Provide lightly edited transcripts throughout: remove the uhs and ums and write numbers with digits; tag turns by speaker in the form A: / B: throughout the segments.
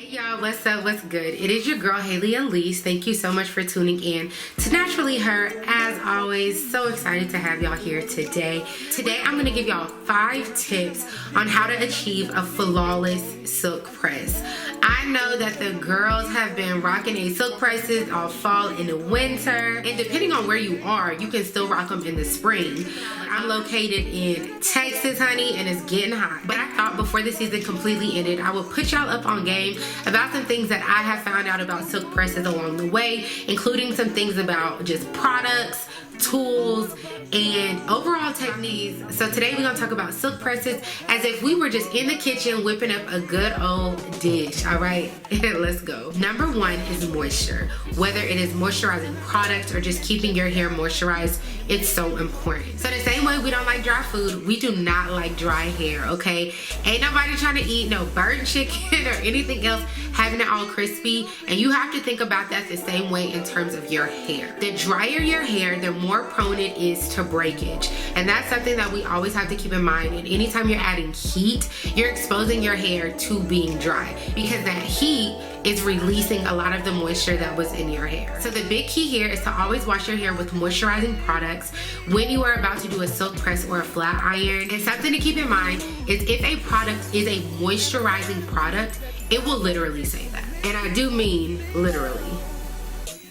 A: Hey y'all, what's up, what's good? It is your girl Haley Elise. Thank you so much for tuning in to Naturally Her. As always, so excited to have y'all here today. Today I'm going to give y'all 5 tips on how to achieve a flawless silk press. I know that the girls have been rocking these silk presses all fall and the winter, and depending on where you are, you can still rock them in the spring. I'm located in Texas, honey, and it's getting hot. But I thought before the season completely ended, I would put y'all up on game about some things that I have found out about silk presses along the way, including some things about just products, tools, and overall techniques. So today we're gonna talk about silk presses as if we were just in the kitchen whipping up a good old dish. All right, let's go. Number 1 is moisture. Whether it is moisturizing products or just keeping your hair moisturized, it's so important. So the same way we don't like dry food, we do not like dry hair, okay? Ain't nobody trying to eat no burnt chicken or anything else having it all crispy, and you have to think about that the same way in terms of your hair. The drier your hair, the more prone it is to breakage, and that's something that we always have to keep in mind. And anytime you're adding heat, you're exposing your hair to being dry, because that heat is releasing a lot of the moisture that was in your hair. So the big key here is to always wash your hair with moisturizing products when you are about to do a silk press or a flat iron. And something to keep in mind is if a product is a moisturizing product, it will literally say that. And I do mean literally.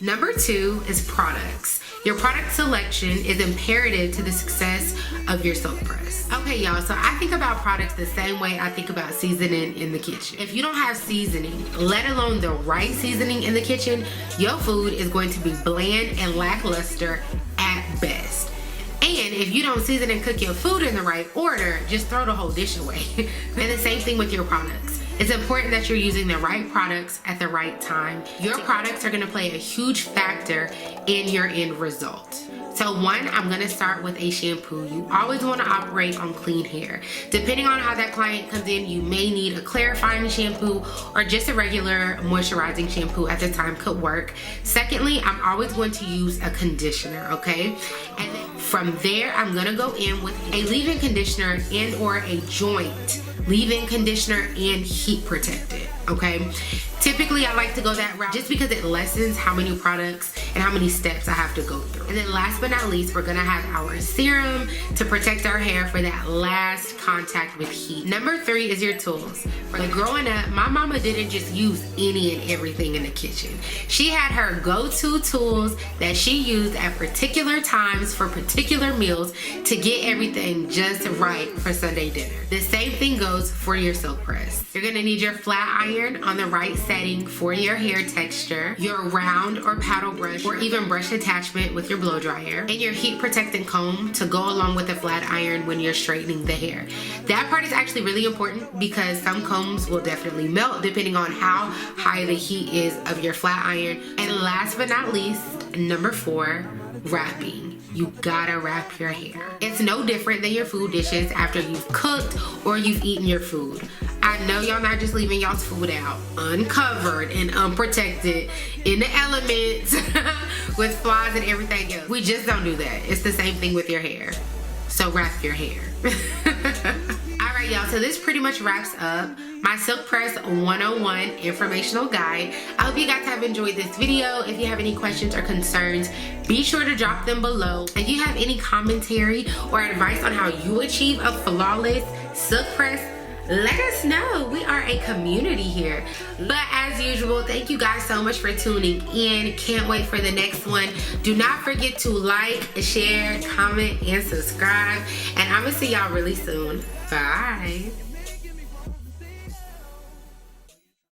A: Number 2 is products. Your product selection is imperative to the success of your silk press. Okay, y'all, so I think about products the same way I think about seasoning in the kitchen. If you don't have seasoning, let alone the right seasoning in the kitchen, your food is going to be bland and lackluster at best. And if you don't season and cook your food in the right order, just throw the whole dish away. And the same thing with your products. It's important that you're using the right products at the right time. Your products are gonna play a huge factor in your end result. So 1, I'm gonna start with a shampoo. You always wanna operate on clean hair. Depending on how that client comes in, you may need a clarifying shampoo or just a regular moisturizing shampoo at the time could work. Secondly, I'm always going to use a conditioner, okay? And then from there, I'm gonna go in with a leave-in conditioner and or a joint leave-in conditioner and heat protectant, okay? Typically, I like to go that route just because it lessens how many products and how many steps I have to go through. And then last but not least, we're gonna have our serum to protect our hair for that last contact with heat. Number 3 is your tools. Like growing up, my mama didn't just use any and everything in the kitchen. She had her go-to tools that she used at particular times for particular meals to get everything just right for Sunday dinner. The same thing goes for your silk press. You're gonna need your flat iron on the right setting for your hair texture, your round or paddle brush or even brush attachment with your blow dryer, and your heat protectant comb to go along with the flat iron when you're straightening the hair. That part is actually really important because some combs will definitely melt depending on how high the heat is of your flat iron. And last but not least, number 4, wrapping. You gotta wrap your hair. It's no different than your food dishes after you've cooked or you've eaten your food. I know y'all not just leaving y'all's food out uncovered and unprotected in the elements with flies and everything else. We just don't do that. It's the same thing with your hair. So wrap your hair. Alright y'all, so this pretty much wraps up my Silk Press 101 informational guide. I hope you guys have enjoyed this video. If you have any questions or concerns, be sure to drop them below. If you have any commentary or advice on how you achieve a flawless silk press, let us know. We are a community here. But as usual, thank you guys so much for tuning in. Can't wait for the next one. Do not forget to like, share, comment, and subscribe. And I'm gonna see y'all really soon. Bye.